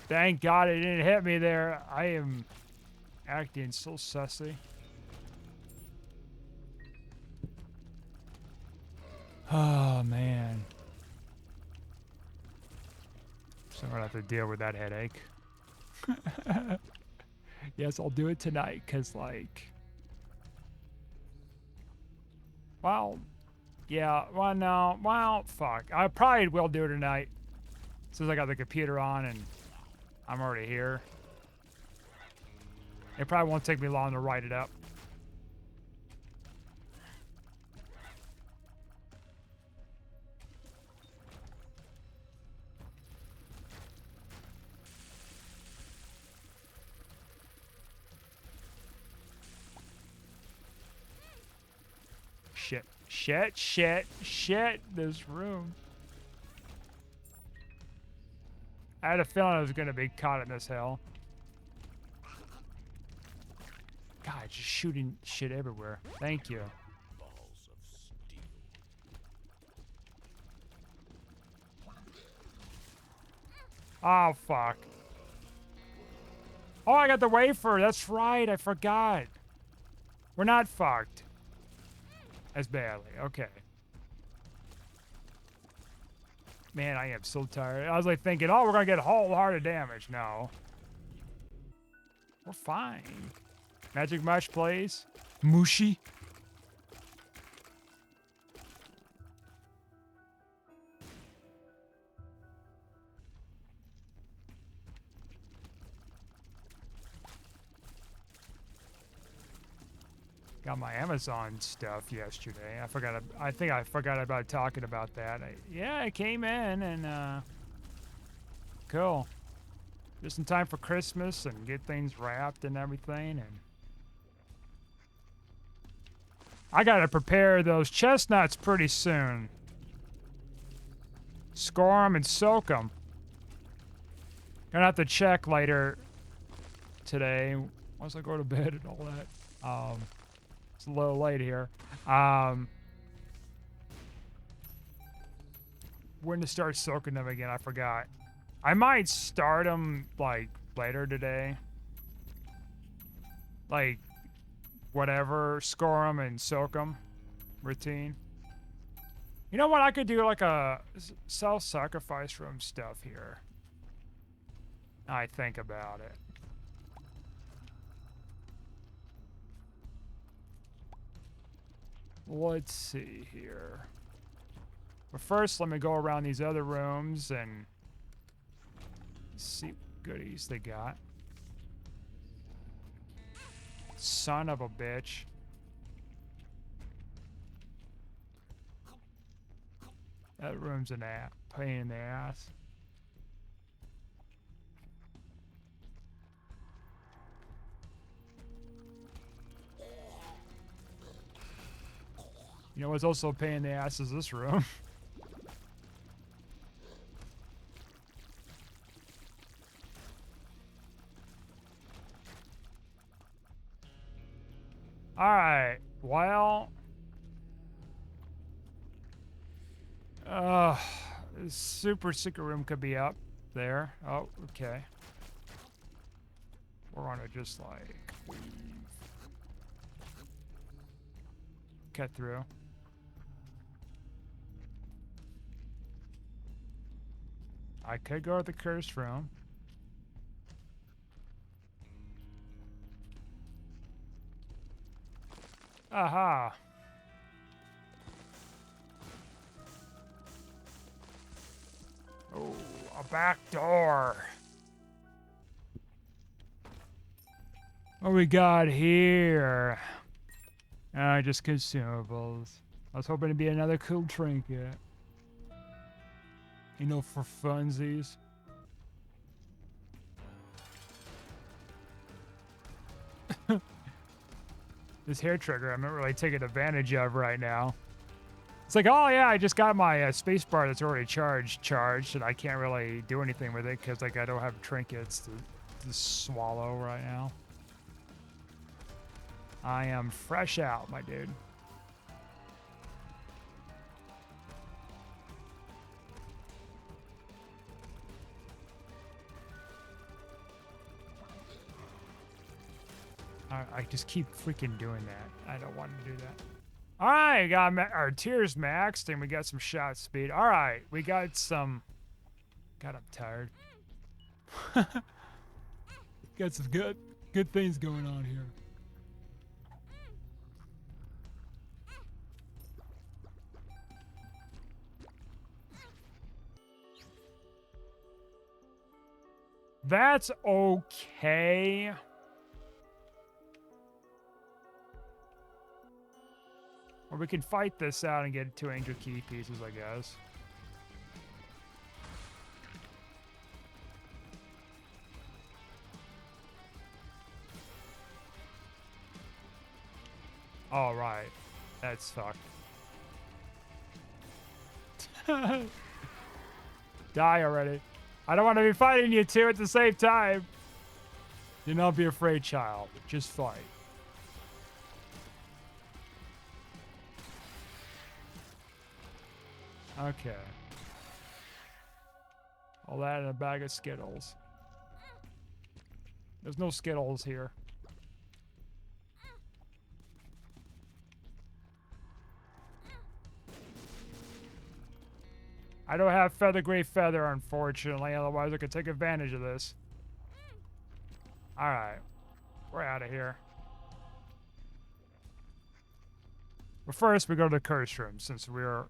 Thank God it didn't hit me there. I am acting so sussy. Oh, man. So I'm gonna have to deal with that headache. Yes, I'll do it tonight, because, like... Well, yeah, well, no, well, fuck. I probably will do it tonight. Since I got the computer on and I'm already here. It probably won't take me long to write it up. Shit, shit, shit, shit, this room. I had a feeling I was gonna be caught in this hell. God, just shooting shit everywhere. Thank you. Balls of steel. Oh, fuck. Oh, I got the wafer. That's right. I forgot. We're not fucked. As badly. Okay. Man, I am so tired. I was like thinking, oh, we're going to get a whole heart of damage. No. We're fine. Magic Mush, please. Mushi. Got my Amazon stuff yesterday. I think I forgot about talking about that. Yeah, I came in and, cool. Just in time for Christmas and get things wrapped and everything. And I gotta prepare those chestnuts pretty soon. Score them and soak them. Gonna have to check later today once I go to bed and all that. It's a little late here. When to start soaking them again, I forgot. I might start them, like, later today. Like, whatever, score them and soak them routine. You know what? I could do, like, a self-sacrifice room stuff here. I think about it. Let's see here. But first, let me go around these other rooms and Let's see what goodies they got. Son of a bitch. That room's an pain in the ass. You know what's also a pain in the ass is this room. Alright, well... this super secret room could be up there. Oh, okay. We're gonna just, like, weave. Cut through. I could go to the cursed room. Aha! Oh, a back door. What we got here? Just consumables. I was hoping to be another cool trinket. You know, for funsies. This hair trigger I'm not really taking advantage of right now. It's like, oh yeah, I just got my spacebar that's already charged, and I can't really do anything with it because like I don't have trinkets to swallow right now. I am fresh out, my dude. I just keep freaking doing that. I don't want to do that. All right, we got our tiers maxed, and we got some shot speed. All right, we got some... God, I'm tired. Got some good things going on here. That's okay. Or we can fight this out and get 2 angel key pieces, I guess. All right, that's fucked. Die already. I don't want to be fighting you two at the same time. Do not be afraid, child. Just fight. Okay. All that in a bag of Skittles. There's no Skittles here. I don't have Feather Gray Feather, unfortunately, otherwise I could take advantage of this. Alright. We're out of here. But first, we go to the curse room, since we're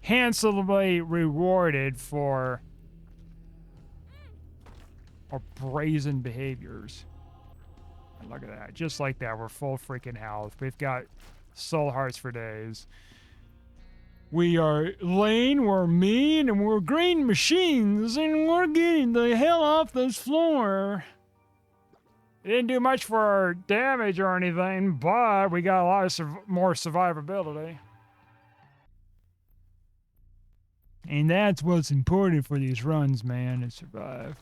handsomely rewarded for our brazen behaviors. And look at that. Just like that, we're full freaking health. We've got soul hearts for days. We are lean, we're mean, and we're green machines, and we're getting the hell off this floor. It didn't do much for our damage or anything, but we got a lot of more survivability. And that's what's important for these runs, man, to survive.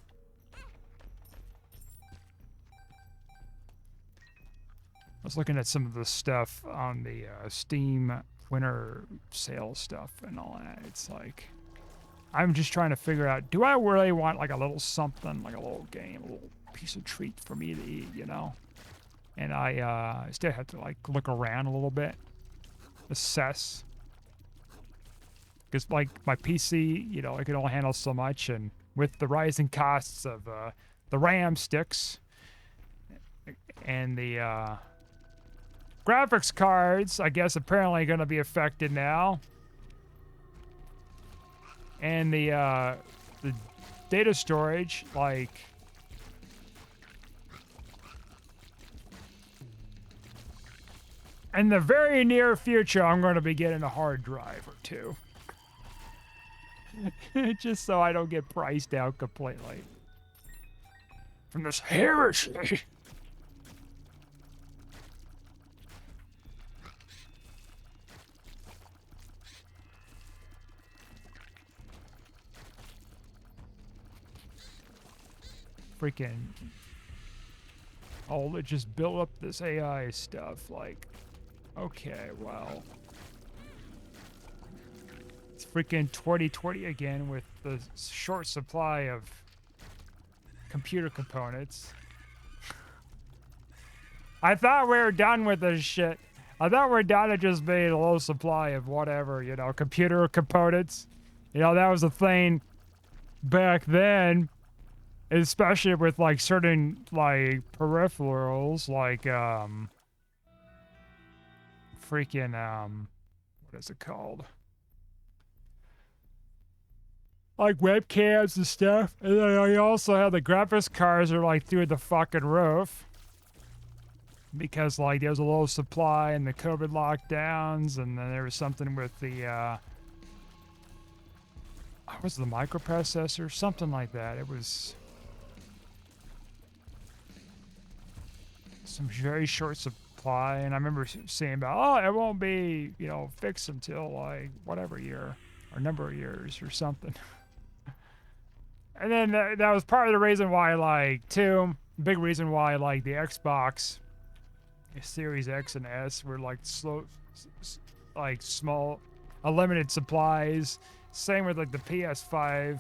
I was looking at some of the stuff on the Steam winter sale stuff and all that. It's like, I'm just trying to figure out, do I really want like a little something, like a little game, a little piece of treat for me to eat, you know? And I still have to like look around a little bit, assess. Because like my PC, you know, it can only handle so much, and with the rising costs of the RAM sticks and the graphics cards, I guess apparently going to be affected now. And the data storage, like. In the very near future, I'm going to be getting a hard drive or two. Just so I don't get priced out completely. From this heresy. Freaking. Oh, let's just build up this AI stuff, like. Okay, well. It's freaking 2020 again with the short supply of computer components. I thought we were done with this shit. I thought we were done to just being a low supply of whatever, you know, computer components. You know, that was a thing back then, especially with like certain like peripherals, like freaking what is it called, like webcams and stuff. And then I also had the graphics cards are like through the fucking roof because like there was a low supply and the COVID lockdowns, and then there was something with the what was the microprocessor, something like that. It was some very short supply, and I remember seeing about, oh, it won't be, you know, fixed until like whatever year or number of years or something. And then that was part of the reason why, like, big reason why, like, the Xbox Series X and S were like slow, like small, limited supplies. Same with like the PS5.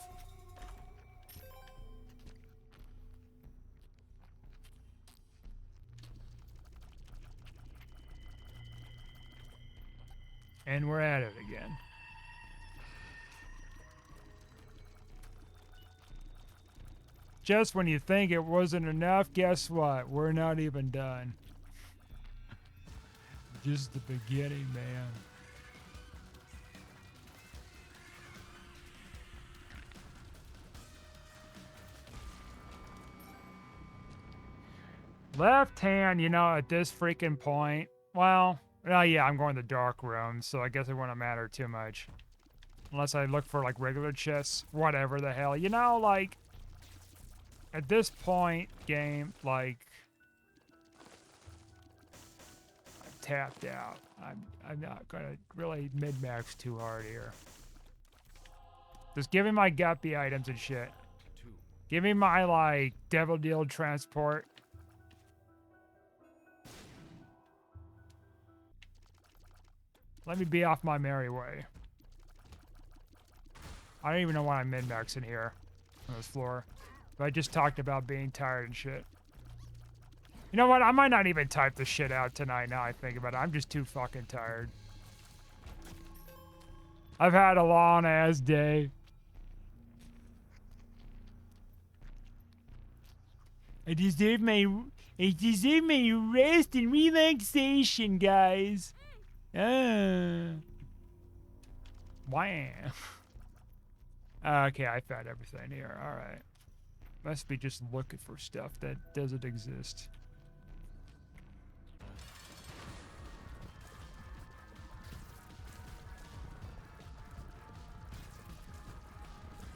And we're at it again. Just when you think it wasn't enough, guess what? We're not even done. Just the beginning, man. Left hand, you know, at this freaking point, well, yeah, I'm going to the dark room, so I guess it wouldn't matter too much. Unless I look for, like, regular chests, whatever the hell. You know, like, at this point, game, like, I'm tapped out. I'm not gonna really min-max too hard here. Just give me my guppy items and shit. Give me my, like, devil deal transport. Let me be off my merry way. I don't even know why I'm min-maxing here on this floor. But I just talked about being tired and shit. You know what? I might not even type this shit out tonight now I think about it. I'm just too fucking tired. I've had a long ass day. I deserve my rest and relaxation, guys. Wham. Okay, I found everything here. Alright. Must be just looking for stuff that doesn't exist.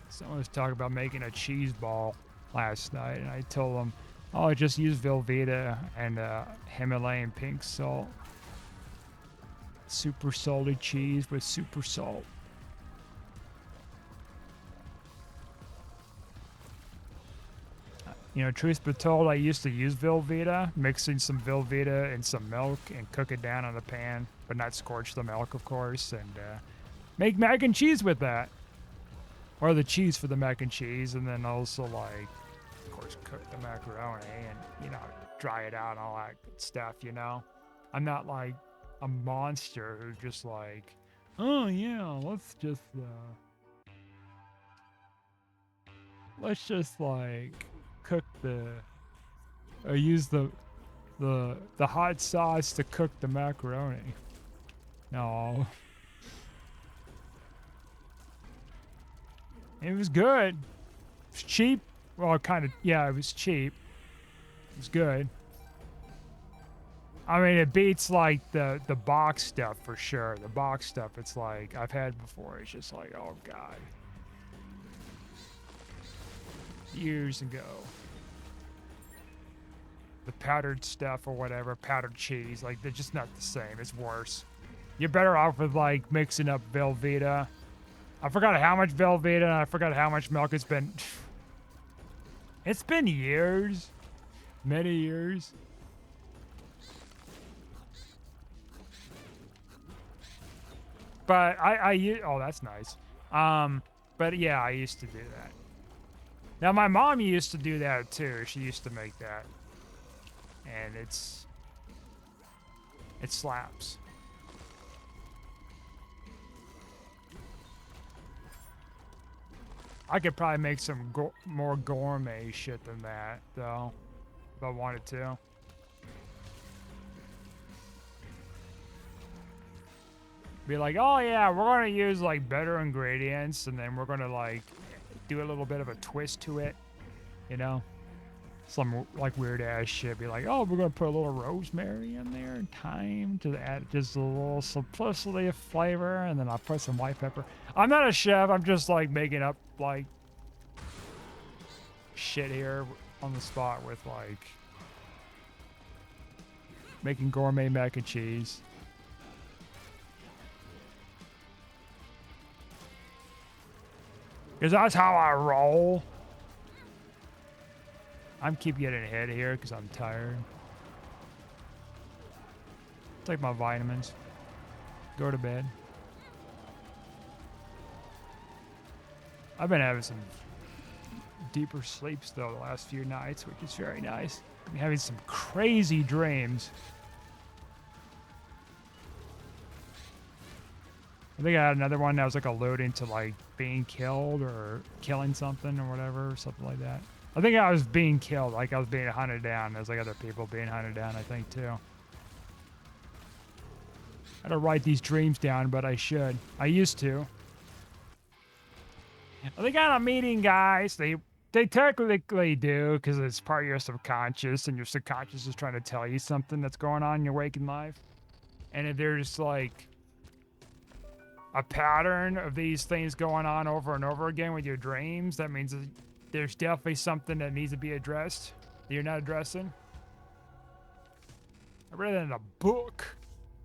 Someone was talking about making a cheese ball last night, and I told them, oh, just use Velveeta and Himalayan pink salt. Super salty cheese with super salt. You know, truth be told, I used to use Velveeta, mixing some Velveeta and some milk and cook it down on a pan, but not scorch the milk, of course, and make mac and cheese with that. Or the cheese for the mac and cheese, and then also, like, of course, cook the macaroni and, you know, dry it out and all that good stuff, you know? I'm not, like, a monster who just, like, oh, yeah, let's just, like, cook or use the hot sauce to cook the macaroni. No. It was good. It's cheap. Well, kind of. Yeah, it was cheap. It was good. I mean, it beats like the box stuff for sure. The box stuff, it's like I've had before. It's just like, oh god, years ago. The powdered stuff or whatever, powdered cheese, like they're just not the same. It's worse. You're better off with like mixing up Velveeta. I forgot how much Velveeta and I forgot how much milk it's been. It's been years, many years. But oh, that's nice. But yeah, I used to do that. Now my mom used to do that too. She used to make that, and it slaps. I could probably make some more gourmet shit than that, though, if I wanted to. Be like, oh yeah, we're gonna use like better ingredients, and then we're gonna like do a little bit of a twist to it, you know? Some like weird ass shit. Be like, oh, we're gonna put a little rosemary in there and thyme to add just a little simplicity of flavor, and then I'll put some white pepper. I'm not a chef. I'm just like making up like shit here on the spot with like making gourmet mac and cheese. Because that's how I roll. I'm keep getting ahead here because I'm tired. Take my vitamins. Go to bed. I've been having some deeper sleeps though the last few nights, which is very nice. I'm having some crazy dreams. I think I had another one that was like alluding to like being killed or killing something or whatever, something like that. I think I was being killed, like I was being hunted down. There's like other people being hunted down, I think too. I don't write these dreams down, but I should. I used to. They got a meeting, guys. They technically do because it's part of your subconscious, and your subconscious is trying to tell you something that's going on in your waking life. And if there's like a pattern of these things going on over and over again with your dreams, that means there's definitely something that needs to be addressed that you're not addressing. I read it in a book.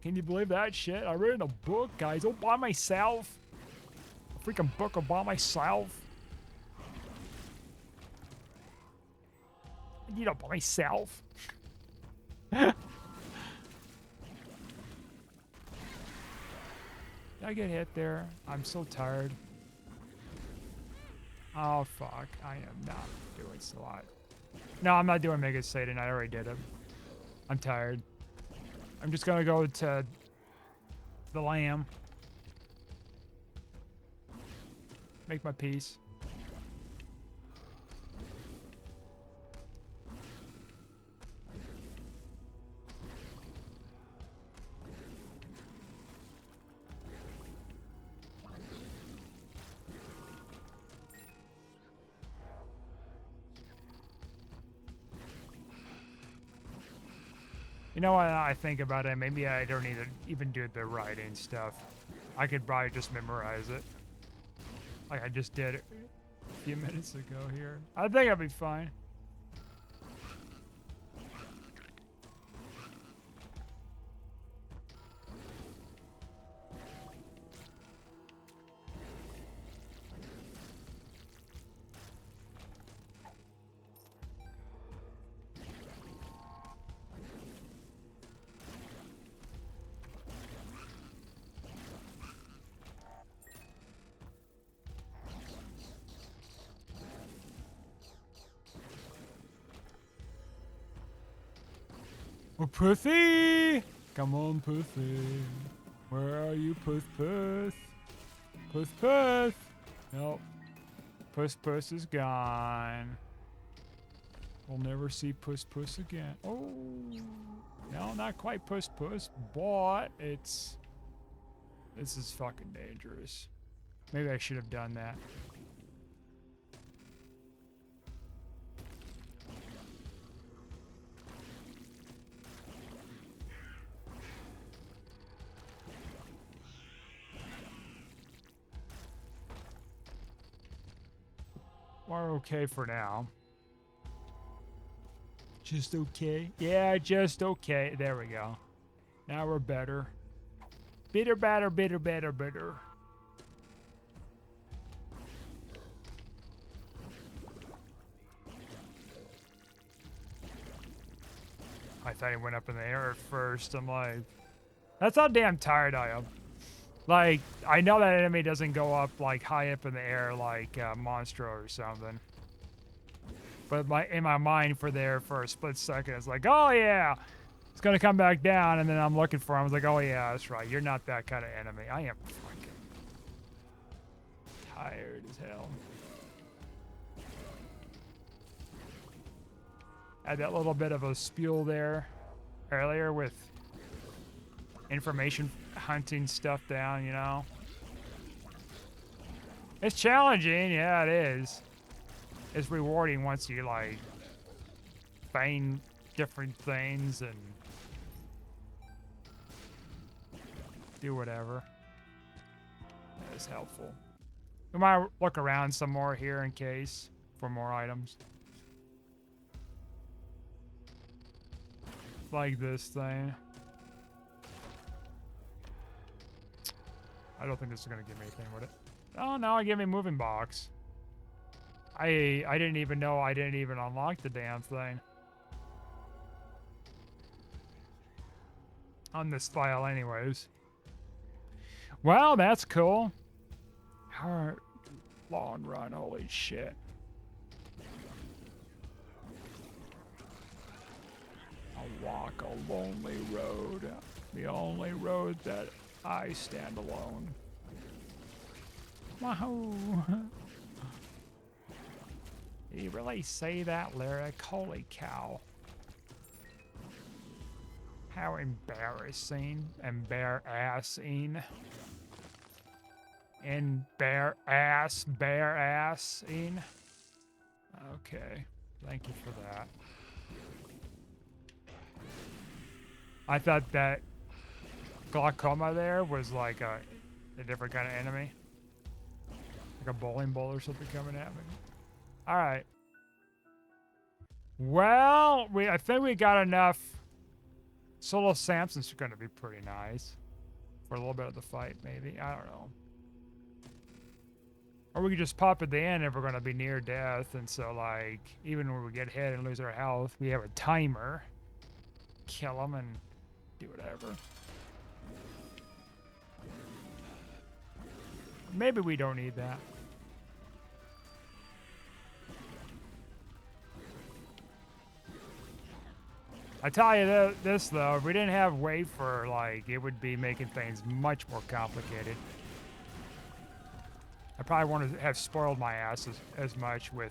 Can you believe that shit? I read it in a book, guys, all by myself. A freaking book all by myself. You know, by myself. Did I get hit there? I'm so tired. Oh, fuck. I am not doing SWAT. No, I'm not doing Mega Satan. I already did it. I'm tired. I'm just gonna go to the lamb. Make my peace. You know what I think about it? Maybe I don't need to even do the writing stuff. I could probably just memorize it. Like I just did it a few minutes ago here. I think I'll be fine. Oh, Pussy! Come on, Pussy. Where are you, Puss Puss? Puss Puss! Nope. Puss Puss is gone. We'll never see Puss Puss again. Oh! No, not quite Puss Puss, but it's... This is fucking dangerous. Maybe I should have done that. we're okay for now. Just okay? Yeah, just okay. There we go. Now we're better. Bitter, batter, bitter, better, bitter. I thought he went up in the air at first. I'm like, that's how damn tired I am. Like, I know that enemy doesn't go up, like, high up in the air like Monstro or something. But in my mind for a split second, it's like, oh yeah, it's gonna come back down, and then I'm looking for him. I was like, oh yeah, that's right. You're not that kind of enemy. I am fucking tired as hell. Had that little bit of a spiel there earlier with information hunting stuff down, you know. It's challenging, yeah, it is. It's rewarding once you like find different things and do whatever. That is helpful. We might look around some more here in case for more items. Like this thing. I don't think this is gonna give me anything with it. Oh no, it gave me a moving box. I didn't even know I didn't even unlock the damn thing. On this file anyways. Well, that's cool. Alright. Long run, holy shit. I'll walk a lonely road. The only road that I stand alone. Wahoo! Did he really say that lyric? Holy cow. How embarrassing. Embarrassing. Bare-assing. Okay. Thank you for that. I thought that glaucoma there was like a different kind of enemy. Like a bowling ball or something coming at me. Alright. Well, I think we got enough. Solo Samson's gonna be pretty nice. For a little bit of the fight, maybe. I don't know. Or we could just pop at the end if we're gonna be near death, and so like, even when we get hit and lose our health, we have a timer. Kill them and do whatever. Maybe we don't need that. I tell you this though, if we didn't have Wafer, like, it would be making things much more complicated. I probably wouldn't have spoiled my ass as much with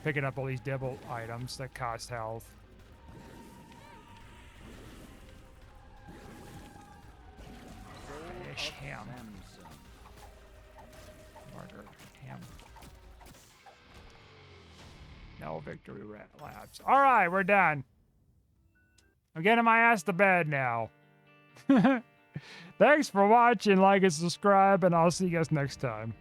picking up all these devil items that cost health. Finish him. Murder him. No victory laps. All right, we're done. I'm getting my ass to bed now. Thanks for watching, like and subscribe, and I'll see you guys next time.